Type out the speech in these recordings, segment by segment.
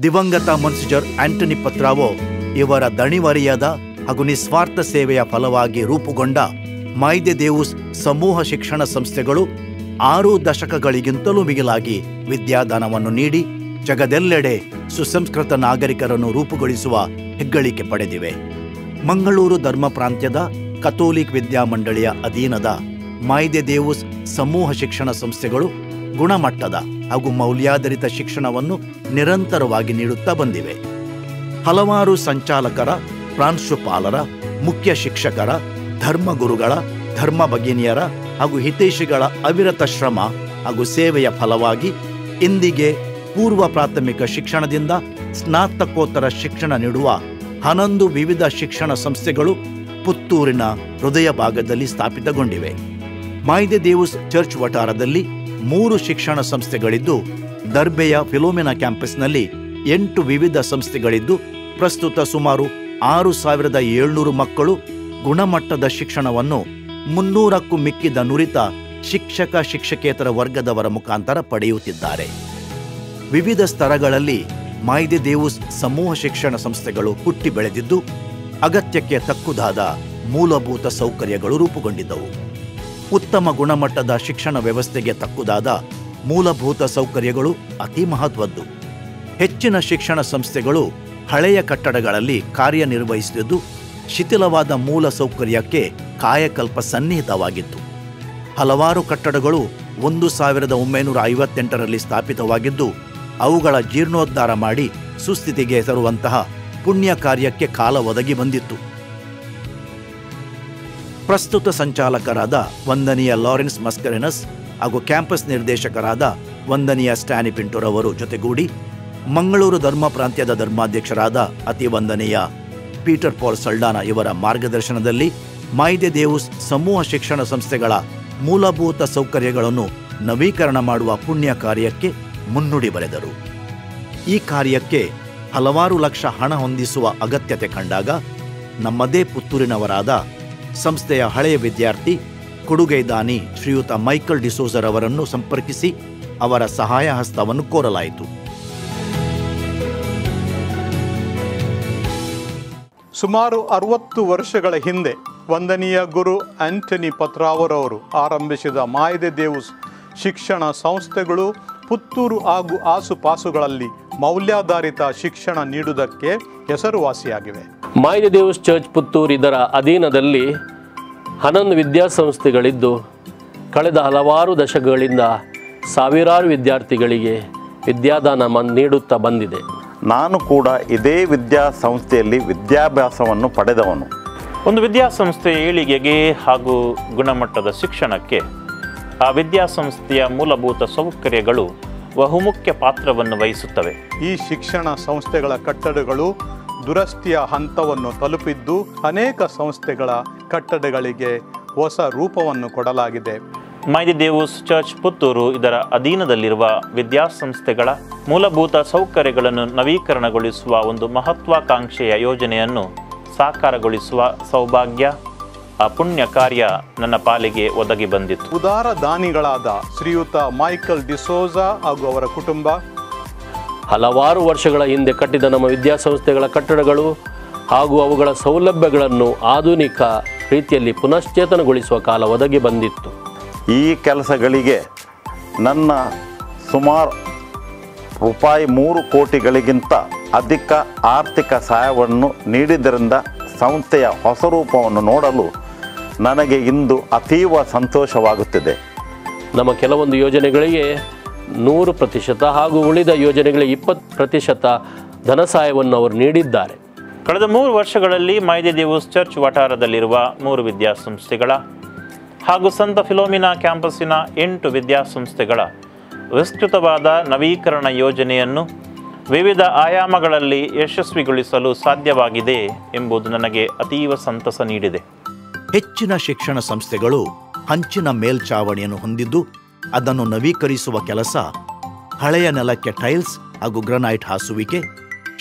ದಿವಂಗತ ಮೊನ್ಸಿಜರ್ ಆಂಟನಿ ಪತ್ರಾವೋ ಇವರ ದಣಿವರಿಯದ ಹಾಗೂ ನಿಸ್ವಾರ್ಥ ಸೇವೆಯ ಫಲವಾಗಿ ರೂಪುಗೊಂಡ ಮಾಯ್ದೆ ದೇವುಸ್ ಸಮೂಹ ಶಿಕ್ಷಣ ಸಂಸ್ಥೆಗಳು 6 ದಶಕಗಳಿಗಿಂತಲೂ ಮಿಗಿಲಾಗಿ ವಿದ್ಯಾದಾನವನ್ನು ನೀಡಿ ಜಗದೆಲ್ಲೆಡೆ ಸುಸಂಸ್ಕೃತ ನಾಗರಿಕರನ್ನು ರೂಪುಗೊಳಿಸುವ ಹೆಗ್ಗಳಿಕೆ ಪಡೆದಿವೆ. ಮಂಗಳೂರು ಧರ್ಮ ಪ್ರಾಂತ್ಯದ ಕಥೋಲಿಕ್ ವಿದ್ಯಾಮಂಡಳಿಯ ಅಧೀನದ ಮಾಯ್ದೆ ದೇವುಸ್ ಸಮೂಹ ಶಿಕ್ಷಣ ಸಂಸ್ಥೆಗಳು ಗುಣಮಟ್ಟದ ಹಾಗೂ ಮೌಲ್ಯಾಧಾರಿತ ಶಿಕ್ಷಣವನ್ನು ನಿರಂತರವಾಗಿ ನೀಡುತ್ತಾ ಬಂದಿವೆ. ಹಲವಾರು ಸಂಚಾಲಕರ, ಪ್ರಾಂಶುಪಾಲರ, ಮುಖ್ಯ ಶಿಕ್ಷಕರ, ಧರ್ಮಗುರುಗಳ, ಧರ್ಮ ಭಗಿನಿಯರ ಹಾಗೂ ಹಿತೈಷಿಗಳ ಅವಿರತ ಶ್ರಮ ಹಾಗೂ ಸೇವೆಯ ಫಲವಾಗಿ ಇಂದಿಗೆ ಪೂರ್ವ ಪ್ರಾಥಮಿಕ ಶಿಕ್ಷಣದಿಂದ ಸ್ನಾತಕೋತ್ತರ ಶಿಕ್ಷಣ ನೀಡುವ 11 ವಿವಿಧ ಶಿಕ್ಷಣ ಸಂಸ್ಥೆಗಳು ಪುತ್ತೂರಿನ ಹೃದಯ ಭಾಗದಲ್ಲಿ ಸ್ಥಾಪಿತಗೊಂಡಿವೆ. ಮಾಯ್ದೆ ದೇವುಸ್ ಚರ್ಚ್ ವಠಾರದಲ್ಲಿ 3 ಶಿಕ್ಷಣ ಸಂಸ್ಥೆಗಳಿದ್ದು, ದರ್ಬೆಯ ಫಿಲೋಮಿನಾ ಕ್ಯಾಂಪಸ್ನಲ್ಲಿ 8 ವಿವಿಧ ಸಂಸ್ಥೆಗಳಿದ್ದು, ಪ್ರಸ್ತುತ ಸುಮಾರು 6,700 ಮಕ್ಕಳು ಗುಣಮಟ್ಟದ ಶಿಕ್ಷಣವನ್ನು 300ಕ್ಕೂ ಮಿಕ್ಕಿದ ನುರಿತ ಶಿಕ್ಷಕ ಶಿಕ್ಷಕೇತರ ವರ್ಗದವರ ಮುಖಾಂತರ ಪಡೆಯುತ್ತಿದ್ದಾರೆ. ವಿವಿಧ ಸ್ತರಗಳಲ್ಲಿ ಮಾಯ್ದೆ ದೇವುಸ್ ಸಮೂಹ ಶಿಕ್ಷಣ ಸಂಸ್ಥೆಗಳು ಹುಟ್ಟಿ ಬೆಳೆದಿದ್ದು, ಅಗತ್ಯಕ್ಕೆ ತಕ್ಕುದಾದ ಮೂಲಭೂತ ಸೌಕರ್ಯಗಳು ರೂಪುಗೊಂಡಿದ್ದವು. ಉತ್ತಮ ಗುಣಮಟ್ಟದ ಶಿಕ್ಷಣ ವ್ಯವಸ್ಥೆಗೆ ತಕ್ಕುದಾದ ಮೂಲಭೂತ ಸೌಕರ್ಯಗಳು ಅತಿ ಮಹತ್ವದ್ದು. ಹೆಚ್ಚಿನ ಶಿಕ್ಷಣ ಸಂಸ್ಥೆಗಳು ಹಳೆಯ ಕಟ್ಟಡಗಳಲ್ಲಿ ಕಾರ್ಯನಿರ್ವಹಿಸುತ್ತಿದ್ದು, ಶಿಥಿಲವಾದ ಮೂಲ ಸೌಕರ್ಯಕ್ಕೆ ಕಾಯಕಲ್ಪ ಸನ್ನಿಹಿತವಾಗಿತ್ತು. ಹಲವಾರು ಕಟ್ಟಡಗಳು 1958ರಲ್ಲಿ ಸ್ಥಾಪಿತವಾಗಿದ್ದು, ಅವುಗಳ ಜೀರ್ಣೋದ್ಧಾರ ಮಾಡಿ ಸುಸ್ಥಿತಿಗೆ ತರುವಂತಹ ಪುಣ್ಯ ಕಾರ್ಯಕ್ಕೆ ಕಾಲ ಒದಗಿ ಬಂದಿತ್ತು. ಪ್ರಸ್ತುತ ಸಂಚಾಲಕರಾದ ವಂದನೀಯ ಲಾರೆನ್ಸ್ ಮಸ್ಕರೆನಸ್ ಹಾಗೂ ಕ್ಯಾಂಪಸ್ ನಿರ್ದೇಶಕರಾದ ವಂದನೀಯ ಸ್ಟ್ಯಾನಿ ಪಿಂಟೋರವರು ಜೊತೆಗೂಡಿ ಮಂಗಳೂರು ಧರ್ಮ ಪ್ರಾಂತ್ಯದ ಧರ್ಮಾಧ್ಯಕ್ಷರಾದ ಅತಿ ವಂದನೀಯ ಪೀಟರ್ ಪಾಲ್ ಸಲ್ಡಾನ ಇವರ ಮಾರ್ಗದರ್ಶನದಲ್ಲಿ ಮಾಯ್ದೆ ದೇವುಸ್ ಸಮೂಹ ಶಿಕ್ಷಣ ಸಂಸ್ಥೆಗಳ ಮೂಲಭೂತ ಸೌಕರ್ಯಗಳನ್ನು ನವೀಕರಣ ಮಾಡುವ ಪುಣ್ಯ ಕಾರ್ಯಕ್ಕೆ ಮುನ್ನುಡಿ ಬರೆದರು. ಈ ಕಾರ್ಯಕ್ಕೆ ಹಲವಾರು ಲಕ್ಷ ಹಣ ಹೊಂದಿಸುವ ಅಗತ್ಯತೆ ಕಂಡಾಗ ನಮ್ಮದೇ ಪುತ್ತೂರಿನವರಾದ ಸಂಸ್ಥೆಯ ಹಳೆಯ ವಿದ್ಯಾರ್ಥಿ, ಕೊಡುಗೈದಾನಿ ಶ್ರೀಯುತ ಮೈಕಲ್ ಡಿಸೋಜರ್ ಅವರನ್ನು ಸಂಪರ್ಕಿಸಿ ಅವರ ಸಹಾಯ ಹಸ್ತವನ್ನು ಕೋರಲಾಯಿತು. ಸುಮಾರು 60 ವರ್ಷಗಳ ಹಿಂದೆ ವಂದನೀಯ ಗುರು ಆಂಟನಿ ಪತ್ರಾವರವರು ಆರಂಭಿಸಿದ ಮಾಯ್ದೆ ದೇವುಸ್ ಶಿಕ್ಷಣ ಸಂಸ್ಥೆಗಳು ಪುತ್ತೂರು ಹಾಗೂ ಆಸುಪಾಸುಗಳಲ್ಲಿ ಮೌಲ್ಯಾಧಾರಿತ ಶಿಕ್ಷಣ ನೀಡುವುದಕ್ಕೆ ಹೆಸರುವಾಸಿಯಾಗಿವೆ. ಮಾಯ್ದೆ ದೇವುಸ್ ಚರ್ಚ್ ಪುತ್ತೂರು ಇದರ ಅಧೀನದಲ್ಲಿ 11 ವಿದ್ಯಾಸಂಸ್ಥೆಗಳಿದ್ದು, ಕಳೆದ ಹಲವಾರು ದಶಕಗಳಿಂದ ಸಾವಿರಾರು ವಿದ್ಯಾರ್ಥಿಗಳಿಗೆ ವಿದ್ಯಾದಾನ ನೀಡುತ್ತಾ ಬಂದಿದೆ. ನಾನು ಕೂಡ ಇದೇ ವಿದ್ಯಾಸಂಸ್ಥೆಯಲ್ಲಿ ವಿದ್ಯಾಭ್ಯಾಸವನ್ನು ಪಡೆದವನು. ಒಂದು ವಿದ್ಯಾಸಂಸ್ಥೆಯ ಏಳಿಗೆಗೆ ಹಾಗೂ ಗುಣಮಟ್ಟದ ಶಿಕ್ಷಣಕ್ಕೆ ಆ ವಿದ್ಯಾಸಂಸ್ಥೆಯ ಮೂಲಭೂತ ಸೌಕರ್ಯಗಳು ಬಹುಮುಖ್ಯ ಪಾತ್ರವನ್ನು ವಹಿಸುತ್ತವೆ. ಈ ಶಿಕ್ಷಣ ಸಂಸ್ಥೆಗಳ ಕಟ್ಟಡಗಳು ದುರಸ್ತಿಯ ಹಂತವನ್ನು ತಲುಪಿದ್ದು, ಅನೇಕ ಸಂಸ್ಥೆಗಳ ಕಟ್ಟಡಗಳಿಗೆ ಹೊಸ ರೂಪವನ್ನು ಕೊಡಲಾಗಿದೆ. ಮಾಯ್ದೆ ದೇವುಸ್ ಚರ್ಚ್ ಪುತ್ತೂರು ಇದರ ಅಧೀನದಲ್ಲಿರುವ ವಿದ್ಯಾಸಂಸ್ಥೆಗಳ ಮೂಲಭೂತ ಸೌಕರ್ಯಗಳನ್ನು ನವೀಕರಣಗೊಳಿಸುವ ಒಂದು ಮಹತ್ವಾಕಾಂಕ್ಷೆಯ ಯೋಜನೆಯನ್ನು ಸಾಕಾರಗೊಳಿಸುವ ಸೌಭಾಗ್ಯ, ಆ ಪುಣ್ಯ ಕಾರ್ಯ ನನ್ನ ಪಾಲಿಗೆ ಒದಗಿ ಬಂದಿತ್ತು. ಉದಾರ ದಾನಿಗಳಾದ ಶ್ರೀಯುತ ಮೈಕಲ್ ಡಿಸೋಜಾ ಹಾಗೂ ಅವರ ಕುಟುಂಬ ಹಲವಾರು ವರ್ಷಗಳ ಹಿಂದೆ ಕಟ್ಟಿದ ನಮ್ಮ ವಿದ್ಯಾಸಂಸ್ಥೆಗಳ ಕಟ್ಟಡಗಳು ಹಾಗೂ ಅವುಗಳ ಸೌಲಭ್ಯಗಳನ್ನು ಆಧುನಿಕ ರೀತಿಯಲ್ಲಿ ಪುನಶ್ಚೇತನಗೊಳಿಸುವ ಕಾಲ ಒದಗಿ ಬಂದಿತ್ತು. ಈ ಕೆಲಸಗಳಿಗೆ ನನ್ನ ಸುಮಾರು ರೂಪಾಯಿ 3 ಕೋಟಿಗಳಿಗಿಂತ ಅಧಿಕ ಆರ್ಥಿಕ ಸಹಾಯವನ್ನು ನೀಡಿದ್ದರಿಂದ ಸಂಸ್ಥೆಯ ಹೊಸ ರೂಪವನ್ನು ನೋಡಲು ನನಗೆ ಇಂದು ಅತೀವ ಸಂತೋಷವಾಗುತ್ತಿದೆ. ನಮ್ಮ ಕೆಲವೊಂದು ಯೋಜನೆಗಳಿಗೆ 100% ಹಾಗೂ ಉಳಿದ ಯೋಜನೆಗಳಿಗೆ 20% ಧನ ಸಹಾಯವನ್ನು ಅವರು ನೀಡಿದ್ದಾರೆ. ಕಳೆದ 3 ವರ್ಷಗಳಲ್ಲಿ ಮಾಯ್ದೆ ದೇವುಸ್ ಚರ್ಚ್ ವಠಾರದಲ್ಲಿರುವ 3 ವಿದ್ಯಾಸಂಸ್ಥೆಗಳ ಹಾಗೂ ಸಂತ ಫಿಲೋಮಿನಾ ಕ್ಯಾಂಪಸ್ಸಿನ 8 ವಿದ್ಯಾಸಂಸ್ಥೆಗಳ ವಿಸ್ತೃತವಾದ ನವೀಕರಣ ಯೋಜನೆಯನ್ನು ವಿವಿಧ ಆಯಾಮಗಳಲ್ಲಿ ಯಶಸ್ವಿಗೊಳಿಸಲು ಸಾಧ್ಯವಾಗಿದೆ ಎಂಬುದು ನನಗೆ ಅತೀವ ಸಂತಸ ನೀಡಿದೆ. ಹೆಚ್ಚಿನ ಶಿಕ್ಷಣ ಸಂಸ್ಥೆಗಳು ಹಂಚಿನ ಮೇಲ್ಛಾವಣಿಯನ್ನು ಹೊಂದಿದ್ದು, ಅದನ್ನು ನವೀಕರಿಸುವ ಕೆಲಸ ಹಳೆಯ ನೆಲಕ್ಕೆ ಟೈಲ್ಸ್ ಹಾಗೂ ಗ್ರನೈಟ್ ಹಾಸುವಿಕೆ,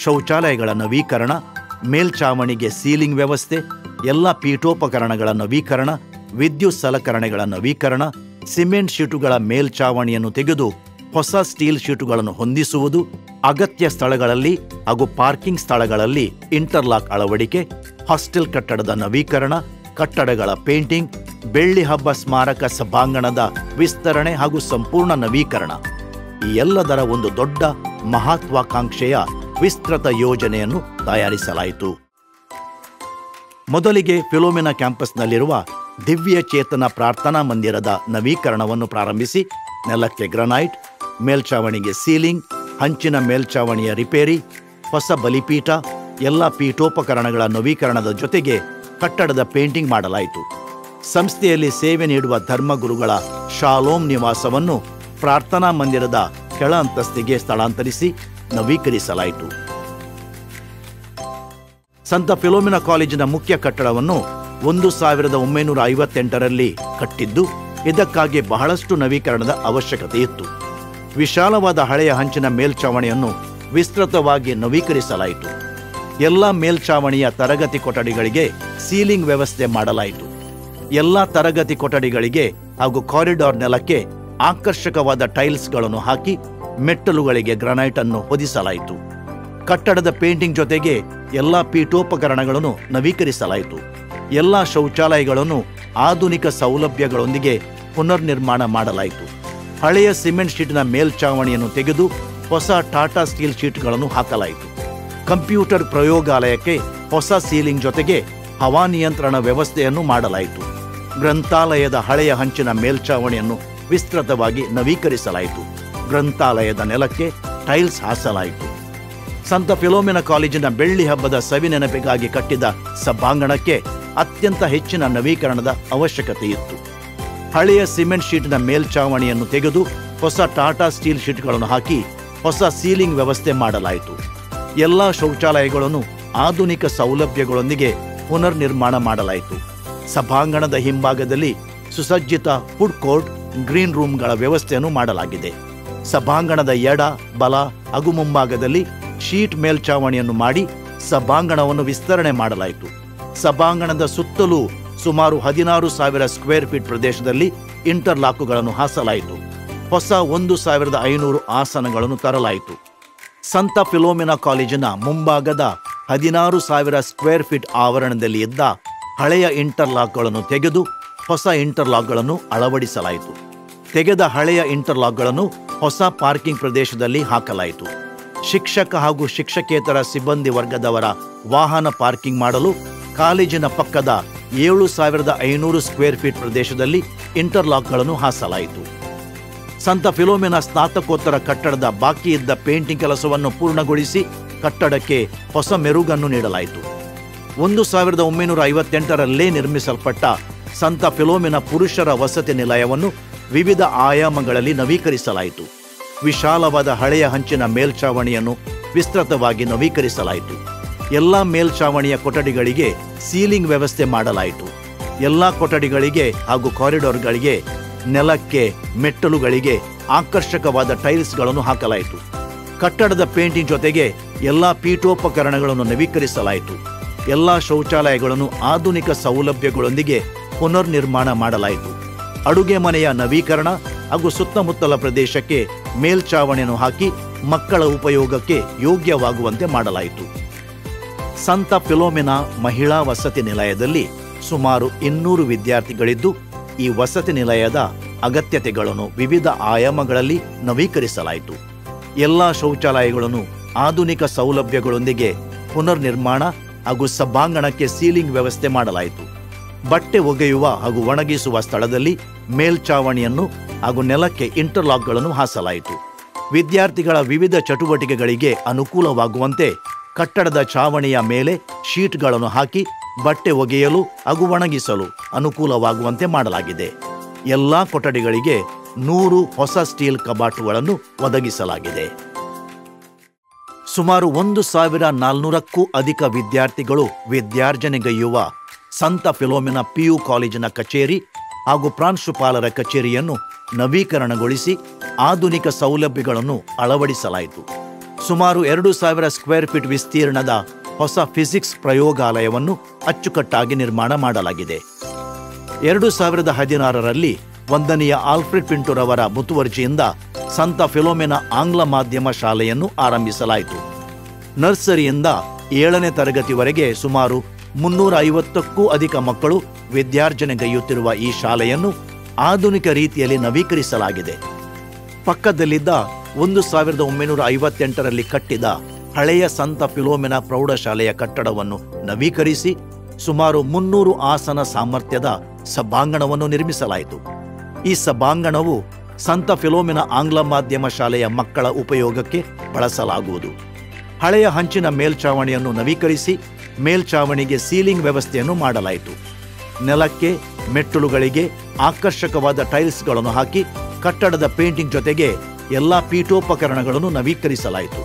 ಶೌಚಾಲಯಗಳ ನವೀಕರಣ, ಮೇಲ್ಛಾವಣಿಗೆ ಸೀಲಿಂಗ್ ವ್ಯವಸ್ಥೆ, ಎಲ್ಲ ಪೀಠೋಪಕರಣಗಳ ನವೀಕರಣ, ವಿದ್ಯುತ್ ಸಲಕರಣೆಗಳ ನವೀಕರಣ, ಸಿಮೆಂಟ್ ಶೀಟುಗಳ ಮೇಲ್ಛಾವಣಿಯನ್ನು ತೆಗೆದು ಹೊಸ ಸ್ಟೀಲ್ ಶೀಟುಗಳನ್ನು ಹೊಂದಿಸುವುದು, ಅಗತ್ಯ ಸ್ಥಳಗಳಲ್ಲಿ ಹಾಗೂ ಪಾರ್ಕಿಂಗ್ ಸ್ಥಳಗಳಲ್ಲಿ ಇಂಟರ್ಲಾಕ್ ಅಳವಡಿಕೆ, ಹಾಸ್ಟೆಲ್ ಕಟ್ಟಡದ ನವೀಕರಣ, ಕಟ್ಟಡಗಳ ಪೇಂಟಿಂಗ್, ಬೆಳ್ಳಿ ಹಬ್ಬ ಸ್ಮಾರಕ ಸಭಾಂಗಣದ ವಿಸ್ತರಣೆ ಹಾಗೂ ಸಂಪೂರ್ಣ ನವೀಕರಣ ಈ ಎಲ್ಲದರ ಒಂದು ದೊಡ್ಡ ಮಹತ್ವಾಕಾಂಕ್ಷೆಯ ವಿಸ್ತೃತ ಯೋಜನೆಯನ್ನು ತಯಾರಿಸಲಾಯಿತು. ಮೊದಲಿಗೆ ಫಿಲೋಮಿನಾ ಕ್ಯಾಂಪಸ್ನಲ್ಲಿರುವ ದಿವ್ಯ ಚೇತನ ಪ್ರಾರ್ಥನಾ ಮಂದಿರದ ನವೀಕರಣವನ್ನು ಪ್ರಾರಂಭಿಸಿ ನೆಲಕ್ಕೆ ಗ್ರನೈಟ್, ಮೇಲ್ಛಾವಣಿಗೆ ಸೀಲಿಂಗ್, ಹಂಚಿನ ಮೇಲ್ಛಾವಣಿಯ ರಿಪೇರಿ, ಹೊಸ ಬಲಿಪೀಠ, ಎಲ್ಲ ಪೀಠೋಪಕರಣಗಳ ನವೀಕರಣದ ಜೊತೆಗೆ ಕಟ್ಟಡದ ಪೇಂಟಿಂಗ್ ಮಾಡಲಾಯಿತು. ಸಂಸ್ಥೆಯಲ್ಲಿ ಸೇವೆ ನೀಡುವ ಧರ್ಮಗುರುಗಳ ಶಾಲೋಮ್ ನಿವಾಸವನ್ನು ಪ್ರಾರ್ಥನಾ ಮಂದಿರದ ಕೆಳ ಅಂತಸ್ತಿಗೆ ಸ್ಥಳಾಂತರಿಸಿ ನವೀಕರಿಸಲಾಯಿತು. ಸಂತ ಫಿಲೋಮಿನಾ ಕಾಲೇಜಿನ ಮುಖ್ಯ ಕಟ್ಟಡವನ್ನು 1958ರಲ್ಲಿ ಕಟ್ಟಿದ್ದು, ಇದಕ್ಕಾಗಿ ಬಹಳಷ್ಟು ನವೀಕರಣದ ಅವಶ್ಯಕತೆ ಇತ್ತು. ವಿಶಾಲವಾದ ಹಳೆಯ ಹಂಚಿನ ಮೇಲ್ಛಾವಣಿಯನ್ನು ವಿಸ್ತೃತವಾಗಿ ನವೀಕರಿಸಲಾಯಿತು. ಎಲ್ಲ ಮೇಲ್ಛಾವಣಿಯ ತರಗತಿ ಕೊಠಡಿಗಳಿಗೆ ಸೀಲಿಂಗ್ ವ್ಯವಸ್ಥೆ ಮಾಡಲಾಯಿತು. ಎಲ್ಲ ತರಗತಿ ಕೊಠಡಿಗಳಿಗೆ ಹಾಗೂ ಕಾರಿಡಾರ್ ನೆಲಕ್ಕೆ ಆಕರ್ಷಕವಾದ ಟೈಲ್ಸ್ಗಳನ್ನು ಹಾಕಿ ಮೆಟ್ಟಲುಗಳಿಗೆ ಗ್ರಾನೈಟ್ ಅನ್ನು ಹೊದಿಸಲಾಯಿತು. ಕಟ್ಟಡದ ಪೇಂಟಿಂಗ್ ಜೊತೆಗೆ ಎಲ್ಲ ಪೀಠೋಪಕರಣಗಳನ್ನು ನವೀಕರಿಸಲಾಯಿತು. ಎಲ್ಲ ಶೌಚಾಲಯಗಳನ್ನು ಆಧುನಿಕ ಸೌಲಭ್ಯಗಳೊಂದಿಗೆ ಪುನರ್ನಿರ್ಮಾಣ ಮಾಡಲಾಯಿತು. ಹಳೆಯ ಸಿಮೆಂಟ್ ಶೀಟಿನ ಮೇಲ್ಛಾವಣಿಯನ್ನು ತೆಗೆದು ಹೊಸ ಟಾಟಾ ಸ್ಟೀಲ್ ಶೀಟ್ಗಳನ್ನು ಹಾಕಲಾಯಿತು. ಕಂಪ್ಯೂಟರ್ ಪ್ರಯೋಗಾಲಯಕ್ಕೆ ಹೊಸ ಸೀಲಿಂಗ್ ಜೊತೆಗೆ ಹವಾನಿಯಂತ್ರಣ ವ್ಯವಸ್ಥೆಯನ್ನು ಮಾಡಲಾಯಿತು. ಗ್ರಂಥಾಲಯದ ಹಳೆಯ ಹಂಚಿನ ಮೇಲ್ಛಾವಣಿಯನ್ನು ವಿಸ್ತೃತವಾಗಿ ನವೀಕರಿಸಲಾಯಿತು. ಗ್ರಂಥಾಲಯದ ನೆಲಕ್ಕೆ ಟೈಲ್ಸ್ ಹಾಸಲಾಯಿತು. ಸಂತ ಫಿಲೋಮಿನಾ ಕಾಲೇಜಿನ ಬೆಳ್ಳಿ ಹಬ್ಬದ ಸವಿನೆನಪಿಗಾಗಿ ಕಟ್ಟಿದ ಸಭಾಂಗಣಕ್ಕೆ ಅತ್ಯಂತ ಹೆಚ್ಚಿನ ನವೀಕರಣದ ಅವಶ್ಯಕತೆ ಇತ್ತು. ಹಳೆಯ ಸಿಮೆಂಟ್ ಶೀಟಿನ ಮೇಲ್ಛಾವಣಿಯನ್ನು ತೆಗೆದು ಹೊಸ ಟಾಟಾ ಸ್ಟೀಲ್ ಶೀಟ್ಗಳನ್ನು ಹಾಕಿ ಹೊಸ ಸೀಲಿಂಗ್ ವ್ಯವಸ್ಥೆ ಮಾಡಲಾಯಿತು. ಎಲ್ಲ ಶೌಚಾಲಯಗಳನ್ನು ಆಧುನಿಕ ಸೌಲಭ್ಯಗಳೊಂದಿಗೆ ಪುನರ್ನಿರ್ಮಾಣ ಮಾಡಲಾಯಿತು. ಸಭಾಂಗಣದ ಹಿಂಭಾಗದಲ್ಲಿ ಸುಸಜ್ಜಿತ ಫುಡ್ ಕೋರ್ಟ್, ಗ್ರೀನ್ ರೂಮ್ಗಳ ವ್ಯವಸ್ಥೆಯನ್ನು ಮಾಡಲಾಗಿದೆ. ಸಭಾಂಗಣದ ಎಡ, ಬಲ ಹಾಗೂ ಮುಂಭಾಗದಲ್ಲಿ ಶೀಟ್ ಮೇಲ್ಛಾವಣಿಯನ್ನು ಮಾಡಿ ಸಭಾಂಗಣವನ್ನು ವಿಸ್ತರಣೆ ಮಾಡಲಾಯಿತು. ಸಭಾಂಗಣದ ಸುತ್ತಲೂ ಸುಮಾರು 16,000 ಸ್ಕ್ವೇರ್ ಫೀಟ್ ಪ್ರದೇಶದಲ್ಲಿ ಇಂಟರ್ಲಾಕುಗಳನ್ನು ಹಾಸಲಾಯಿತು. ಹೊಸ 1,500 ಆಸನಗಳನ್ನು ತರಲಾಯಿತು. ಸಂತ ಫಿಲೋಮಿನಾ ಕಾಲೇಜಿನ ಮುಂಭಾಗದ 16,000 ಸ್ಕ್ವೇರ್ ಫೀಟ್ ಆವರಣದಲ್ಲಿ ಇದ್ದ ಹಳೆಯ ಇಂಟರ್ಲಾಕ್ಗಳನ್ನು ತೆಗೆದು ಹೊಸ ಇಂಟರ್ಲಾಕ್ಗಳನ್ನು ಅಳವಡಿಸಲಾಯಿತು. ತೆಗೆದ ಹಳೆಯ ಇಂಟರ್ಲಾಕ್ಗಳನ್ನು ಹೊಸ ಪಾರ್ಕಿಂಗ್ ಪ್ರದೇಶದಲ್ಲಿ ಹಾಕಲಾಯಿತು. ಶಿಕ್ಷಕ ಹಾಗೂ ಶಿಕ್ಷಕೇತರ ಸಿಬ್ಬಂದಿ ವರ್ಗದವರ ವಾಹನ ಪಾರ್ಕಿಂಗ್ ಮಾಡಲು ಕಾಲೇಜಿನ ಪಕ್ಕದ 7,500 ಸ್ಕ್ವೇರ್ ಫೀಟ್ ಪ್ರದೇಶದಲ್ಲಿ ಇಂಟರ್ಲಾಕ್ಗಳನ್ನು ಹಾಸಲಾಯಿತು. ಸಂತ ಫಿಲೋಮಿನಾ ಸ್ನಾತಕೋತ್ತರ ಕಟ್ಟಡದ ಬಾಕಿ ಇದ್ದ ಪೇಂಟಿಂಗ್ ಕೆಲಸವನ್ನು ಪೂರ್ಣಗೊಳಿಸಿ ಕಟ್ಟಡಕ್ಕೆ ಹೊಸ ಮೆರುಗನ್ನು ನೀಡಲಾಯಿತು. 1958ರಲ್ಲೇ ನಿರ್ಮಿಸಲ್ಪಟ್ಟ ಸಂತ ಫಿಲೋಮಿನಾ ಪುರುಷರ ವಸತಿ ನಿಲಯವನ್ನು ವಿವಿಧ ಆಯಾಮಗಳಲ್ಲಿ ನವೀಕರಿಸಲಾಯಿತು. ವಿಶಾಲವಾದ ಹಳೆಯ ಹಂಚಿನ ಮೇಲ್ಛಾವಣಿಯನ್ನು ವಿಸ್ತೃತವಾಗಿ ನವೀಕರಿಸಲಾಯಿತು. ಎಲ್ಲ ಮೇಲ್ಛಾವಣಿಯ ಕೊಠಡಿಗಳಿಗೆ ಸೀಲಿಂಗ್ ವ್ಯವಸ್ಥೆ ಮಾಡಲಾಯಿತು. ಎಲ್ಲ ಕೊಠಡಿಗಳಿಗೆ ಹಾಗೂ ಕಾರಿಡಾರ್ಗಳಿಗೆ ನೆಲಕ್ಕೆ, ಮೆಟ್ಟಲುಗಳಿಗೆ ಆಕರ್ಷಕವಾದ ಟೈಲ್ಸ್ಗಳನ್ನು ಹಾಕಲಾಯಿತು. ಕಟ್ಟಡದ ಪೇಂಟಿಂಗ್ ಜೊತೆಗೆ ಎಲ್ಲ ಪೀಠೋಪಕರಣಗಳನ್ನು ನವೀಕರಿಸಲಾಯಿತು. ಎಲ್ಲ ಶೌಚಾಲಯಗಳನ್ನು ಆಧುನಿಕ ಸೌಲಭ್ಯಗಳೊಂದಿಗೆ ಪುನರ್ನಿರ್ಮಾಣ ಮಾಡಲಾಯಿತು. ಅಡುಗೆ ಮನೆಯ ನವೀಕರಣ ಹಾಗೂ ಸುತ್ತಮುತ್ತಲ ಪ್ರದೇಶಕ್ಕೆ ಮೇಲ್ಛಾವಣಿಯನ್ನು ಹಾಕಿ ಮಕ್ಕಳ ಉಪಯೋಗಕ್ಕೆ ಯೋಗ್ಯವಾಗುವಂತೆ ಮಾಡಲಾಯಿತು. ಸಂತ ಫಿಲೋಮಿನಾ ಮಹಿಳಾ ವಸತಿ ನಿಲಯದಲ್ಲಿ ಸುಮಾರು 200 ವಿದ್ಯಾರ್ಥಿಗಳಿದ್ದು, ಈ ವಸತಿ ನಿಲಯದ ಅಗತ್ಯತೆಗಳನ್ನು ವಿವಿಧ ಆಯಾಮಗಳಲ್ಲಿ ನವೀಕರಿಸಲಾಯಿತು. ಎಲ್ಲ ಶೌಚಾಲಯಗಳನ್ನು ಆಧುನಿಕ ಸೌಲಭ್ಯಗಳೊಂದಿಗೆ ಪುನರ್ನಿರ್ಮಾಣ ಹಾಗೂ ಸಭಾಂಗಣಕ್ಕೆ ಸೀಲಿಂಗ್ ವ್ಯವಸ್ಥೆ ಮಾಡಲಾಯಿತು. ಬಟ್ಟೆ ಒಗೆಯುವ ಹಾಗೂ ಒಣಗಿಸುವ ಸ್ಥಳದಲ್ಲಿ ಮೇಲ್ಛಾವಣಿಯನ್ನು ಹಾಗೂ ನೆಲಕ್ಕೆ ಇಂಟರ್ಲಾಕ್ಗಳನ್ನು ಹಾಸಲಾಯಿತು. ವಿದ್ಯಾರ್ಥಿಗಳ ವಿವಿಧ ಚಟುವಟಿಕೆಗಳಿಗೆ ಅನುಕೂಲವಾಗುವಂತೆ ಕಟ್ಟಡದ ಛಾವಣಿಯ ಮೇಲೆ ಶೀಟ್ಗಳನ್ನು ಹಾಕಿ ಬಟ್ಟೆ ಒಗೆಯಲು ಹಾಗೂ ಒಣಗಿಸಲು ಅನುಕೂಲವಾಗುವಂತೆ ಮಾಡಲಾಗಿದೆ. ಎಲ್ಲ ಕೊಠಡಿಗಳಿಗೆ 100 ಹೊಸ ಸ್ಟೀಲ್ ಕಬಾಟುಗಳನ್ನು ಒದಗಿಸಲಾಗಿದೆ. ಸುಮಾರು 1,400ಕ್ಕೂ ಅಧಿಕ ವಿದ್ಯಾರ್ಥಿಗಳು ವಿದ್ಯಾರ್ಜನೆಗೈಯುವ ಸಂತ ಫಿಲೋಮಿನಾ PU ಕಾಲೇಜಿನ ಕಚೇರಿ ಹಾಗೂ ಪ್ರಾಂಶುಪಾಲರ ಕಚೇರಿಯನ್ನು ನವೀಕರಣಗೊಳಿಸಿ ಆಧುನಿಕ ಸೌಲಭ್ಯಗಳನ್ನು ಅಳವಡಿಸಲಾಯಿತು. ಸುಮಾರು 2,000 ಸ್ಕ್ವೇರ್ ಫೀಟ್ ವಿಸ್ತೀರ್ಣದ ಹೊಸ ಫಿಸಿಕ್ಸ್ ಪ್ರಯೋಗಾಲಯವನ್ನು ಅಚ್ಚುಕಟ್ಟಾಗಿ ನಿರ್ಮಾಣ ಮಾಡಲಾಗಿದೆ. 2016ರಲ್ಲಿ 1ನೇ ಆಲ್ಫ್ರೆಡ್ ಪಿಂಟೋರವರ ಮುತುವರ್ಜಿಯಿಂದ ಸಂತ ಫಿಲೋಮಿನಾ ಆಂಗ್ಲ ಮಾಧ್ಯಮ ಶಾಲೆಯನ್ನು ಆರಂಭಿಸಲಾಯಿತು. ನರ್ಸರಿಯಿಂದ 7ನೇ ತರಗತಿವರೆಗೆ ಸುಮಾರು 350ಕ್ಕೂ ಅಧಿಕ ಮಕ್ಕಳು ವಿದ್ಯಾರ್ಜನೆಗೈಯುತ್ತಿರುವ ಈ ಶಾಲೆಯನ್ನು ಆಧುನಿಕ ರೀತಿಯಲ್ಲಿ ನವೀಕರಿಸಲಾಗಿದೆ. ಪಕ್ಕದಲ್ಲಿದ್ದ 1958ರಲ್ಲಿ ಕಟ್ಟಿದ ಹಳೆಯ ಸಂತ ಫಿಲೋಮಿನಾ ಪ್ರೌಢಶಾಲೆಯ ಕಟ್ಟಡವನ್ನು ನವೀಕರಿಸಿ ಸುಮಾರು 300 ಆಸನ ಸಾಮರ್ಥ್ಯದ ಸಭಾಂಗಣವನ್ನು ನಿರ್ಮಿಸಲಾಯಿತು. ಈ ಸಭಾಂಗಣವು ಸಂತ ಫಿಲೋಮಿನಾ ಆಂಗ್ಲ ಮಾಧ್ಯಮ ಶಾಲೆಯ ಮಕ್ಕಳ ಉಪಯೋಗಕ್ಕೆ ಬಳಸಲಾಗುವುದು. ಹಳೆಯ ಹಂಚಿನ ಮೇಲ್ಛಾವಣಿಯನ್ನು ನವೀಕರಿಸಿ ಮೇಲ್ಛಾವಣಿಗೆ ಸೀಲಿಂಗ್ ವ್ಯವಸ್ಥೆಯನ್ನು ಮಾಡಲಾಯಿತು. ನೆಲಕ್ಕೆ ಮೆಟ್ಟಲುಗಳಿಗೆ ಆಕರ್ಷಕವಾದ ಟೈಲ್ಸ್ಗಳನ್ನು ಹಾಕಿ ಕಟ್ಟಡದ ಪೇಂಟಿಂಗ್ ಜೊತೆಗೆ ಎಲ್ಲ ಪೀಠೋಪಕರಣಗಳನ್ನು ನವೀಕರಿಸಲಾಯಿತು.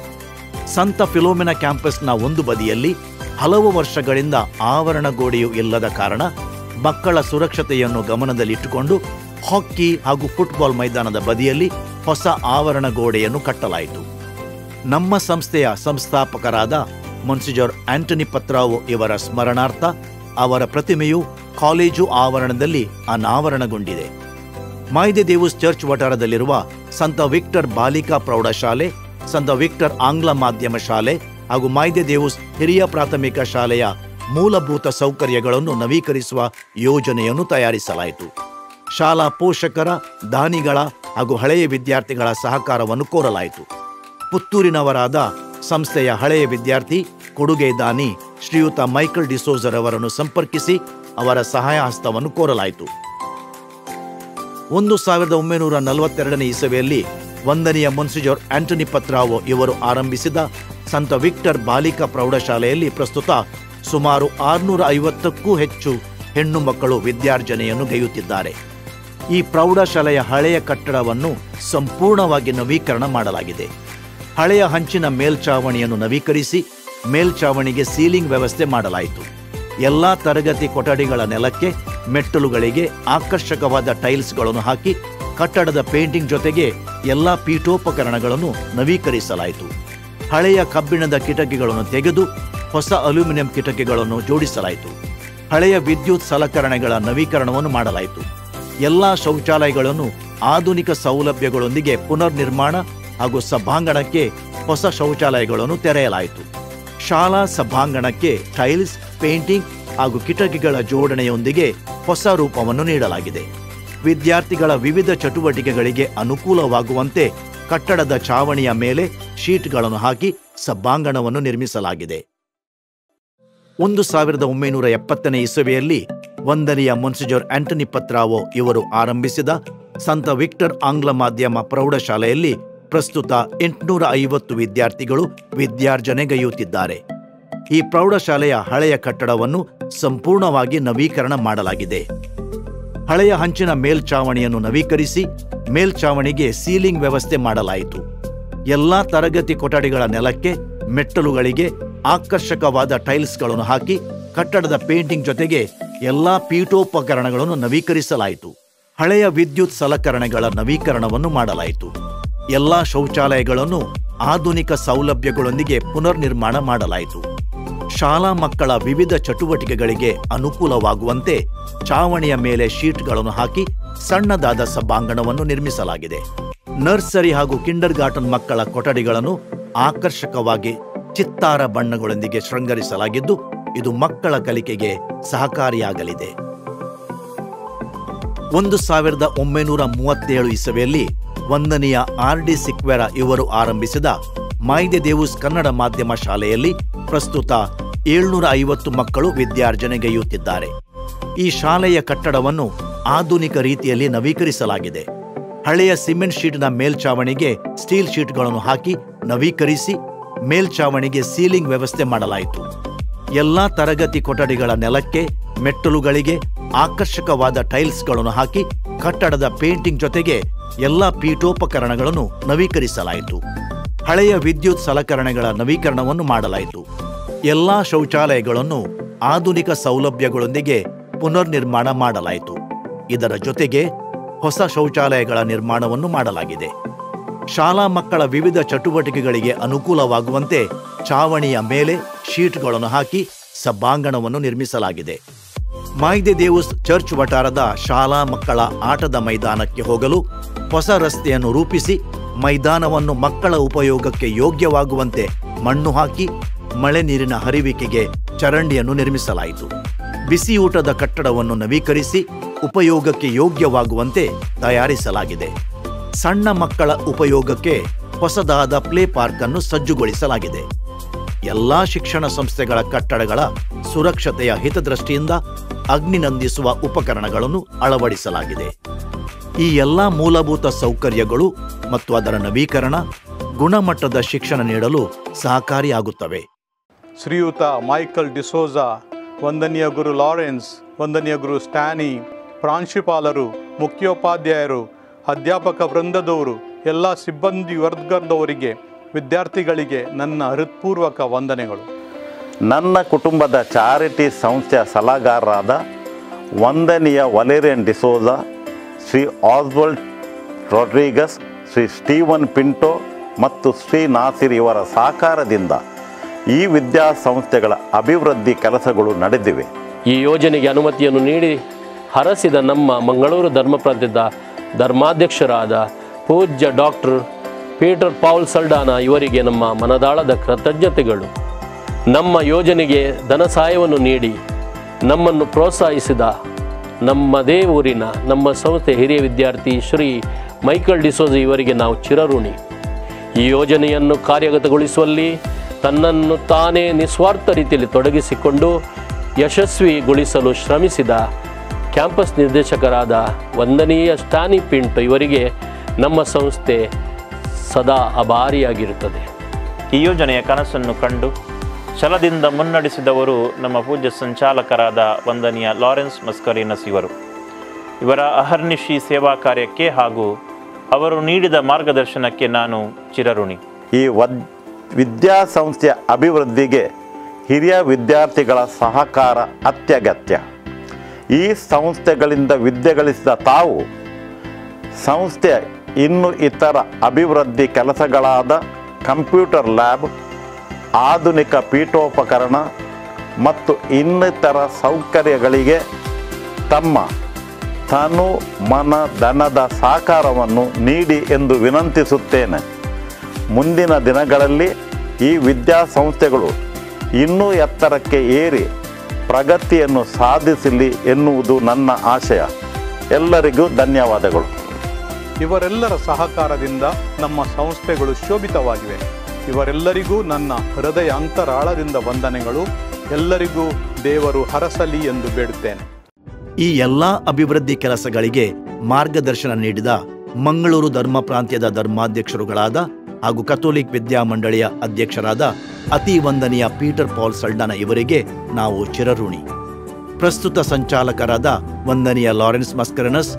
ಸಂತ ಫಿಲೋಮಿನಾ ಕ್ಯಾಂಪಸ್ನ ಒಂದು ಬದಿಯಲ್ಲಿ ಹಲವು ವರ್ಷಗಳಿಂದ ಆವರಣ ಗೋಡೆಯು ಇಲ್ಲದ ಕಾರಣ ಮಕ್ಕಳ ಸುರಕ್ಷತೆಯನ್ನು ಗಮನದಲ್ಲಿಟ್ಟುಕೊಂಡು ಹಾಕಿ ಹಾಗೂ ಫುಟ್ಬಾಲ್ ಮೈದಾನದ ಬದಿಯಲ್ಲಿ ಹೊಸ ಆವರಣ ಗೋಡೆಯನ್ನು ಕಟ್ಟಲಾಯಿತು. ನಮ್ಮ ಸಂಸ್ಥೆಯ ಸಂಸ್ಥಾಪಕರಾದ ಮೊನ್ಸಿಜರ್ ಆಂಟನಿ ಪತ್ರಾವೋ ಇವರ ಸ್ಮರಣಾರ್ಥ ಅವರ ಪ್ರತಿಮೆಯು ಕಾಲೇಜು ಆವರಣದಲ್ಲಿ ಅನಾವರಣಗೊಂಡಿದೆ. ಮಾಯ್ದೆ ದೇವೂಸ್ ಚರ್ಚ್ ವಠಾರದಲ್ಲಿರುವ ಸಂತ ವಿಕ್ಟರ್ ಬಾಲಿಕಾ ಪ್ರೌಢಶಾಲೆ, ಸಂತ ವಿಕ್ಟರ್ ಆಂಗ್ಲ ಮಾಧ್ಯಮ ಶಾಲೆ ಹಾಗೂ ಮಾಯ್ದೆ ದೇವೂಸ್ ಹಿರಿಯ ಪ್ರಾಥಮಿಕ ಶಾಲೆಯ ಮೂಲಭೂತ ಸೌಕರ್ಯಗಳನ್ನು ನವೀಕರಿಸುವ ಯೋಜನೆಯನ್ನು ತಯಾರಿಸಲಾಯಿತು. ಶಾಲಾ ಪೋಷಕರ, ದಾನಿಗಳ ಹಾಗೂ ಹಳೆಯ ವಿದ್ಯಾರ್ಥಿಗಳ ಸಹಕಾರವನ್ನು ಕೋರಲಾಯಿತು. ಪುತ್ತೂರಿನವರಾದ ಸಂಸ್ಥೆಯ ಹಳೆಯ ವಿದ್ಯಾರ್ಥಿ, ಕೊಡುಗೆ ದಾನಿ ಶ್ರೀಯುತ ಮೈಕಲ್ ಡಿಸೋಜರ್ ಅವರನ್ನು ಸಂಪರ್ಕಿಸಿ ಅವರ ಸಹಾಯ ಹಸ್ತವನ್ನು ಕೋರಲಾಯಿತು. 1942ನೇ ಇಸವಿಯಲ್ಲಿ ವಂದನೀಯ ಮೊನ್ಸಿಜರ್ ಆಂಟನಿ ಪತ್ರಾವೋ ಇವರು ಆರಂಭಿಸಿದ ಸಂತ ವಿಕ್ಟರ್ ಬಾಲಿಕಾ ಪ್ರೌಢಶಾಲೆಯಲ್ಲಿ ಪ್ರಸ್ತುತ ಸುಮಾರು 650ಕ್ಕೂ ಹೆಚ್ಚು ಹೆಣ್ಣು ಮಕ್ಕಳು ವಿದ್ಯಾರ್ಜನೆಯನ್ನು ಗೈಯುತ್ತಿದ್ದಾರೆ. ಈ ಪ್ರೌಢಶಾಲೆಯ ಹಳೆಯ ಕಟ್ಟಡವನ್ನು ಸಂಪೂರ್ಣವಾಗಿ ನವೀಕರಣ ಮಾಡಲಾಗಿದೆ. ಹಳೆಯ ಹಂಚಿನ ಮೇಲ್ಛಾವಣಿಯನ್ನು ನವೀಕರಿಸಿ ಮೇಲ್ಛಾವಣಿಗೆ ಸೀಲಿಂಗ್ ವ್ಯವಸ್ಥೆ ಮಾಡಲಾಯಿತು. ಎಲ್ಲಾ ತರಗತಿ ಕೊಠಡಿಗಳ ನೆಲಕ್ಕೆ ಮೆಟ್ಟಲುಗಳಿಗೆ ಆಕರ್ಷಕವಾದ ಟೈಲ್ಸ್ಗಳನ್ನು ಹಾಕಿ ಕಟ್ಟಡದ ಪೇಂಟಿಂಗ್ ಜೊತೆಗೆ ಎಲ್ಲಾ ಪೀಠೋಪಕರಣಗಳನ್ನು ನವೀಕರಿಸಲಾಯಿತು. ಹಳೆಯ ಕಬ್ಬಿಣದ ಕಿಟಕಿಗಳನ್ನು ತೆಗೆದು ಹೊಸ ಅಲ್ಯೂಮಿನಿಯಂ ಕಿಟಕಿಗಳನ್ನು ಜೋಡಿಸಲಾಯಿತು. ಹಳೆಯ ವಿದ್ಯುತ್ ಸಲಕರಣೆಗಳ ನವೀಕರಣವನ್ನು ಮಾಡಲಾಯಿತು. ಎಲ್ಲಾ ಶೌಚಾಲಯಗಳನ್ನು ಆಧುನಿಕ ಸೌಲಭ್ಯಗಳೊಂದಿಗೆ ಪುನರ್ ನಿರ್ಮಾಣ ಹಾಗೂ ಸಭಾಂಗಣಕ್ಕೆ ಹೊಸ ಶೌಚಾಲಯಗಳನ್ನು ತೆರೆಯಲಾಯಿತು. ಶಾಲಾ ಸಭಾಂಗಣಕ್ಕೆ ಟೈಲ್ಸ್, ಪೇಂಟಿಂಗ್ ಹಾಗೂ ಕಿಟಕಿಗಳ ಜೋಡಣೆಯೊಂದಿಗೆ ಹೊಸ ರೂಪವನ್ನು ನೀಡಲಾಗಿದೆ. ವಿದ್ಯಾರ್ಥಿಗಳ ವಿವಿಧ ಚಟುವಟಿಕೆಗಳಿಗೆ ಅನುಕೂಲವಾಗುವಂತೆ ಕಟ್ಟಡದ ಛಾವಣಿಯ ಮೇಲೆ ಶೀಟ್ಗಳನ್ನು ಹಾಕಿ ಸಭಾಂಗಣವನ್ನು ನಿರ್ಮಿಸಲಾಗಿದೆ. 1970ನೇ ಇಸವಿಯಲ್ಲಿ ವಂದನೀಯ ಮೊನ್ಸಿಜರ್ ಆಂಟನಿ ಪತ್ರಾವೋ ಇವರು ಆರಂಭಿಸಿದ ಸಂತ ವಿಕ್ಟರ್ ಆಂಗ್ಲ ಮಾಧ್ಯಮ ಪ್ರೌಢಶಾಲೆಯಲ್ಲಿ ಪ್ರಸ್ತುತ 850 ವಿದ್ಯಾರ್ಥಿಗಳು ವಿದ್ಯಾರ್ಜನೆಗೈಯುತ್ತಿದ್ದಾರೆ. ಈ ಪ್ರೌಢಶಾಲೆಯ ಹಳೆಯ ಕಟ್ಟಡವನ್ನು ಸಂಪೂರ್ಣವಾಗಿ ನವೀಕರಣ ಮಾಡಲಾಗಿದೆ. ಹಳೆಯ ಹಂಚಿನ ಮೇಲ್ಛಾವಣಿಯನ್ನು ನವೀಕರಿಸಿ ಮೇಲ್ಛಾವಣಿಗೆ ಸೀಲಿಂಗ್ ವ್ಯವಸ್ಥೆ ಮಾಡಲಾಯಿತು. ಎಲ್ಲಾ ತರಗತಿ ಕೊಠಡಿಗಳ ನೆಲಕ್ಕೆ ಮೆಟ್ಟಲುಗಳಿಗೆ ಆಕರ್ಷಕವಾದ ಟೈಲ್ಸ್ಗಳನ್ನು ಹಾಕಿ ಕಟ್ಟಡದ ಪೇಂಟಿಂಗ್ ಜೊತೆಗೆ ಎಲ್ಲಾ ಪೀಠೋಪಕರಣಗಳನ್ನು ನವೀಕರಿಸಲಾಯಿತು. ಹಳೆಯ ವಿದ್ಯುತ್ ಸಲಕರಣೆಗಳ ನವೀಕರಣವನ್ನು ಮಾಡಲಾಯಿತು. ಎಲ್ಲಾ ಶೌಚಾಲಯಗಳನ್ನು ಆಧುನಿಕ ಸೌಲಭ್ಯಗಳೊಂದಿಗೆ ಪುನರ್ ನಿರ್ಮಾಣ ಮಾಡಲಾಯಿತು. ಶಾಲಾ ಮಕ್ಕಳ ವಿವಿಧ ಚಟುವಟಿಕೆಗಳಿಗೆ ಅನುಕೂಲವಾಗುವಂತೆ ಛಾವಣಿಯ ಮೇಲೆ ಶೀಟ್ಗಳನ್ನು ಹಾಕಿ ಸಣ್ಣದಾದ ಸಭಾಂಗಣವನ್ನು ನಿರ್ಮಿಸಲಾಗಿದೆ. ನರ್ಸರಿ ಹಾಗೂ ಕಿಂಡರ್ ಗಾರ್ಟನ್ ಮಕ್ಕಳ ಕೊಠಡಿಗಳನ್ನು ಆಕರ್ಷಕವಾಗಿ ಚಿತ್ತಾರ ಬಣ್ಣಗಳೊಂದಿಗೆ ಶೃಂಗರಿಸಲಾಗಿದ್ದು ಇದು ಮಕ್ಕಳ ಕಲಿಕೆಗೆ ಸಹಕಾರಿಯಾಗಲಿದೆ. 1937 ಇಸವಿಯಲ್ಲಿ ವಂದನೀಯ ಆರ್.ಡಿ. ಸಿಕ್ವೆರ ಇವರು ಆರಂಭಿಸಿದ ಮಾಯ್ದೆ ದೇವೂಸ್ ಕನ್ನಡ ಮಾಧ್ಯಮ ಶಾಲೆಯಲ್ಲಿ ಪ್ರಸ್ತುತ 750 ಮಕ್ಕಳು ವಿದ್ಯಾರ್ಜನೆಗೈಯುತ್ತಿದ್ದಾರೆ. ಈ ಶಾಲೆಯ ಕಟ್ಟಡವನ್ನು ಆಧುನಿಕ ರೀತಿಯಲ್ಲಿ ನವೀಕರಿಸಲಾಗಿದೆ. ಹಳೆಯ ಸಿಮೆಂಟ್ ಶೀಟ್ನ ಮೇಲ್ಛಾವಣಿಗೆ ಸ್ಟೀಲ್ ಶೀಟ್ಗಳನ್ನು ಹಾಕಿ ನವೀಕರಿಸಿ ಮೇಲ್ಛಾವಣಿಗೆ ಸೀಲಿಂಗ್ ವ್ಯವಸ್ಥೆ ಮಾಡಲಾಯಿತು. ಎಲ್ಲಾ ತರಗತಿ ಕೊಠಡಿಗಳ ನೆಲಕ್ಕೆ ಮೆಟ್ಟಲುಗಳಿಗೆ ಆಕರ್ಷಕವಾದ ಟೈಲ್ಸ್ಗಳನ್ನು ಹಾಕಿ ಕಟ್ಟಡದ ಪೇಂಟಿಂಗ್ ಜೊತೆಗೆ ಎಲ್ಲಾ ಪೀಠೋಪಕರಣಗಳನ್ನು ನವೀಕರಿಸಲಾಯಿತು. ಹಳೆಯ ವಿದ್ಯುತ್ ಸಲಕರಣೆಗಳ ನವೀಕರಣವನ್ನು ಮಾಡಲಾಯಿತು. ಎಲ್ಲಾ ಶೌಚಾಲಯಗಳನ್ನು ಆಧುನಿಕ ಸೌಲಭ್ಯಗಳೊಂದಿಗೆ ಪುನರ್ ನಿರ್ಮಾಣ ಮಾಡಲಾಯಿತು. ಇದರ ಜೊತೆಗೆ ಹೊಸ ಶೌಚಾಲಯಗಳ ನಿರ್ಮಾಣವನ್ನು ಮಾಡಲಾಗಿದೆ. ಶಾಲಾ ಮಕ್ಕಳ ವಿವಿಧ ಚಟುವಟಿಕೆಗಳಿಗೆ ಅನುಕೂಲವಾಗುವಂತೆ ಛಾವಣಿಯ ಮೇಲೆ ಶೀಟ್ಗಳನ್ನು ಹಾಕಿ ಸಭಾಂಗಣವನ್ನು ನಿರ್ಮಿಸಲಾಗಿದೆ. ಮಾಯ್ದೆ ದೇವೂಸ್ ಚರ್ಚ್ ವಠಾರದ ಶಾಲಾ ಮಕ್ಕಳ ಆಟದ ಮೈದಾನಕ್ಕೆ ಹೋಗಲು ಹೊಸ ರಸ್ತೆಯನ್ನು ರೂಪಿಸಿ ಮೈದಾನವನ್ನು ಮಕ್ಕಳ ಉಪಯೋಗಕ್ಕೆ ಯೋಗ್ಯವಾಗುವಂತೆ ಮಣ್ಣು ಹಾಕಿ ಮಳೆ ನೀರಿನ ಹರಿವಿಕೆಗೆ ಚರಂಡಿಯನ್ನು ನಿರ್ಮಿಸಲಾಯಿತು. ಬಿಸಿಯೂಟದ ಕಟ್ಟಡವನ್ನು ನವೀಕರಿಸಿ ಉಪಯೋಗಕ್ಕೆ ಯೋಗ್ಯವಾಗುವಂತೆ ತಯಾರಿಸಲಾಗಿದೆ. ಸಣ್ಣ ಮಕ್ಕಳ ಉಪಯೋಗಕ್ಕೆ ಹೊಸದಾದ ಪ್ಲೇ ಪಾರ್ಕ್ ಅನ್ನು ಸಜ್ಜುಗೊಳಿಸಲಾಗಿದೆ. ಎಲ್ಲಾ ಶಿಕ್ಷಣ ಸಂಸ್ಥೆಗಳ ಕಟ್ಟಡಗಳ ಸುರಕ್ಷತೆಯ ಹಿತದೃಷ್ಟಿಯಿಂದ ಅಗ್ನಿ ನಂದಿಸುವ ಉಪಕರಣಗಳನ್ನು ಅಳವಡಿಸಲಾಗಿದೆ. ಈ ಎಲ್ಲಾ ಮೂಲಭೂತ ಸೌಕರ್ಯಗಳು ಮತ್ತು ಅದರ ನವೀಕರಣ ಗುಣಮಟ್ಟದ ಶಿಕ್ಷಣ ನೀಡಲು ಸಹಕಾರಿಯಾಗುತ್ತವೆ. ಶ್ರೀಯುತ ಮೈಕಲ್ ಡಿಸೋಜಾ, ವಂದನೀಯ ಗುರು ಲಾರೆನ್ಸ್, ವಂದನೀಯ ಗುರು ಸ್ಟ್ಯಾನಿ, ಪ್ರಾಂಶುಪಾಲರು, ಮುಖ್ಯೋಪಾಧ್ಯಾಯರು, ಅಧ್ಯಾಪಕ ವೃಂದದವರು, ಎಲ್ಲ ಸಿಬ್ಬಂದಿ ವರ್ಗದವರಿಗೆ, ವಿದ್ಯಾರ್ಥಿಗಳಿಗೆ ನನ್ನ ಹೃತ್ಪೂರ್ವಕ ವಂದನೆಗಳು. ನನ್ನ ಕುಟುಂಬದ ಚಾರಿಟಿ ಸಂಸ್ಥೆಯ ಸಲಹೆಗಾರರಾದ ವಂದನೀಯ ವಲೇರಿಯನ್ ಡಿಸೋಜಾ, ಶ್ರೀ ಆಸ್ವಲ್ಡ್ ರೊಡ್ರಿಗಸ್, ಶ್ರೀ ಸ್ಟೀವನ್ ಪಿಂಟೋ ಮತ್ತು ಶ್ರೀ ನಾಸಿರ್ ಇವರ ಸಹಕಾರದಿಂದ ಈ ವಿದ್ಯಾಸಂಸ್ಥೆಗಳ ಅಭಿವೃದ್ಧಿ ಕೆಲಸಗಳು ನಡೆದಿವೆ. ಈ ಯೋಜನೆಗೆ ಅನುಮತಿಯನ್ನು ನೀಡಿ ಹರಸಿದ ನಮ್ಮ ಮಂಗಳೂರು ಧರ್ಮ ಪ್ರಾಂತ್ಯದ ಧರ್ಮಾಧ್ಯಕ್ಷರಾದ ಪೂಜ್ಯ ಡಾಕ್ಟರ್ ಪೀಟರ್ ಪೌಲ್ ಸಲ್ಡಾನ ಇವರಿಗೆ ನಮ್ಮ ಮನದಾಳದ ಕೃತಜ್ಞತೆಗಳು. ನಮ್ಮ ಯೋಜನೆಗೆ ಧನ ಸಹಾಯವನ್ನು ನೀಡಿ ನಮ್ಮನ್ನು ಪ್ರೋತ್ಸಾಹಿಸಿದ ನಮ್ಮದೇ ಊರಿನ ನಮ್ಮ ಸಂಸ್ಥೆ ಹಿರಿಯ ವಿದ್ಯಾರ್ಥಿ ಶ್ರೀ ಮೈಕಲ್ ಡಿಸೋಜಾ ಇವರಿಗೆ ನಾವು ಚಿರಋಣಿ. ಈ ಯೋಜನೆಯನ್ನು ಕಾರ್ಯಗತಗೊಳಿಸುವಲ್ಲಿ ತನ್ನನ್ನು ತಾನೇ ನಿಸ್ವಾರ್ಥ ರೀತಿಯಲ್ಲಿ ತೊಡಗಿಸಿಕೊಂಡು ಯಶಸ್ವಿಗೊಳಿಸಲು ಶ್ರಮಿಸಿದ ಕ್ಯಾಂಪಸ್ ನಿರ್ದೇಶಕರಾದ ವಂದನೀಯ ಸ್ಟ್ಯಾನಿ ಪಿಂಟೋ ಇವರಿಗೆ ನಮ್ಮ ಸಂಸ್ಥೆ ಸದಾ ಆಭಾರಿಯಾಗಿರುತ್ತದೆ. ಈ ಯೋಜನೆಯ ಕನಸನ್ನು ಕಂಡು ಛಲದಿಂದ ಮುನ್ನಡೆಸಿದವರು ನಮ್ಮ ಪೂಜ್ಯ ಸಂಚಾಲಕರಾದ ವಂದನೀಯ ಲಾರೆನ್ಸ್ ಮಸ್ಕರಿನಸ್ ಇವರು. ಇವರ ಅಹರ್ನಿಶಿ ಸೇವಾ ಕಾರ್ಯಕ್ಕೆ ಹಾಗೂ ಅವರು ನೀಡಿದ ಮಾರ್ಗದರ್ಶನಕ್ಕೆ ನಾನು ಚಿರಋಣಿ. ಈ ವಿದ್ಯಾಸಂಸ್ಥೆಯ ಅಭಿವೃದ್ಧಿಗೆ ಹಿರಿಯ ವಿದ್ಯಾರ್ಥಿಗಳ ಸಹಕಾರ ಅತ್ಯಗತ್ಯ. ಈ ಸಂಸ್ಥೆಗಳಿಂದ ವಿದ್ಯೆ ಗಳಿಸಿದ ತಾವು ಸಂಸ್ಥೆಯ ಇನ್ನು ಇತರ ಅಭಿವೃದ್ಧಿ ಕೆಲಸಗಳಾದ ಕಂಪ್ಯೂಟರ್ ಲ್ಯಾಬ್, ಆಧುನಿಕ ಪೀಠೋಪಕರಣ ಮತ್ತು ಇನ್ನಿತರ ಸೌಕರ್ಯಗಳಿಗೆ ತಮ್ಮ ತನು ಮನ ಧನದ ಸಹಕಾರವನ್ನು ನೀಡಿ ಎಂದು ವಿನಂತಿಸುತ್ತೇನೆ. ಮುಂದಿನ ದಿನಗಳಲ್ಲಿ ಈ ವಿದ್ಯಾಸಂಸ್ಥೆಗಳು ಇನ್ನೂ ಎತ್ತರಕ್ಕೆ ಏರಿ ಪ್ರಗತಿಯನ್ನು ಸಾಧಿಸಲಿ ಎನ್ನುವುದು ನನ್ನ ಆಶಯ. ಎಲ್ಲರಿಗೂ ಧನ್ಯವಾದಗಳು. ಇವರೆಲ್ಲರ ಸಹಕಾರದಿಂದ ನಮ್ಮ ಸಂಸ್ಥೆಗಳು ಶೋಭಿತವಾಗಿವೆ. ಇವರೆಲ್ಲರಿಗೂ ನನ್ನ ಹೃದಯ ಅಂತರಾಳದಿಂದ ವಂದನೆಗಳು. ಎಲ್ಲರಿಗೂ ದೇವರು ಹರಸಲಿ ಎಂದು ಬೇಡುತ್ತೇನೆ. ಈ ಎಲ್ಲಾ ಅಭಿವೃದ್ಧಿ ಕೆಲಸಗಳಿಗೆ ಮಾರ್ಗದರ್ಶನ ನೀಡಿದ ಮಂಗಳೂರು ಧರ್ಮ ಪ್ರಾಂತ್ಯದ ಧರ್ಮಾಧ್ಯಕ್ಷರುಗಳಾದ ಹಾಗೂ ಕಥೋಲಿಕ್ ವಿದ್ಯಾಮಂಡಳಿಯ ಅಧ್ಯಕ್ಷರಾದ ಅತಿ ವಂದನೀಯ ಪೀಟರ್ ಪೌಲ್ ಸಲ್ಡಾನ ಇವರಿಗೆ ನಾವು ಚಿರಋಣಿ. ಪ್ರಸ್ತುತ ಸಂಚಾಲಕರಾದ ವಂದನೀಯ ಲಾರೆನ್ಸ್ ಮಸ್ಕರಿನಸ್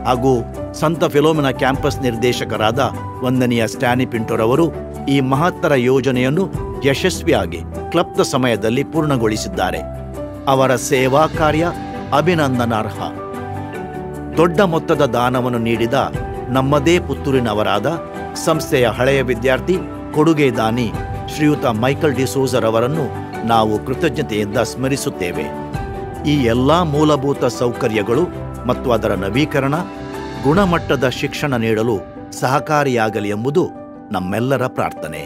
ಹಾಗೂ ಸಂತ ಫಿಲೋಮಿನಾ ಕ್ಯಾಂಪಸ್ ನಿರ್ದೇಶಕರಾದ ವಂದನೀಯ ಸ್ಟ್ಯಾನಿ ಪಿಂಟೋರವರು ಈ ಮಹತ್ತರ ಯೋಜನೆಯನ್ನು ಯಶಸ್ವಿಯಾಗಿ ಕ್ಲಪ್ತ ಸಮಯದಲ್ಲಿ ಪೂರ್ಣಗೊಳಿಸಿದ್ದಾರೆ. ಅವರ ಸೇವಾ ಕಾರ್ಯ ಅಭಿನಂದನಾರ್ಹ. ದೊಡ್ಡ ಮೊತ್ತದ ದಾನವನ್ನು ನೀಡಿದ ನಮ್ಮದೇ ಪುತ್ತೂರಿನವರಾದ ಸಂಸ್ಥೆಯ ಹಳೆಯ ವಿದ್ಯಾರ್ಥಿ ಕೊಡುಗೆ ದಾನಿ ಶ್ರೀಯುತ ಮೈಕಲ್ ಡಿಸೋಜರವರನ್ನು ನಾವು ಕೃತಜ್ಞತೆಯಿಂದ ಸ್ಮರಿಸುತ್ತೇವೆ. ಈ ಎಲ್ಲಾ ಮೂಲಭೂತ ಸೌಕರ್ಯಗಳು ಮತ್ತು ಅದರ ನವೀಕರಣ ಗುಣಮಟ್ಟದ ಶಿಕ್ಷಣ ನೀಡಲು ಸಹಕಾರಿಯಾಗಲಿ ಎಂಬುದು ನಮ್ಮೆಲ್ಲರ ಪ್ರಾರ್ಥನೆ.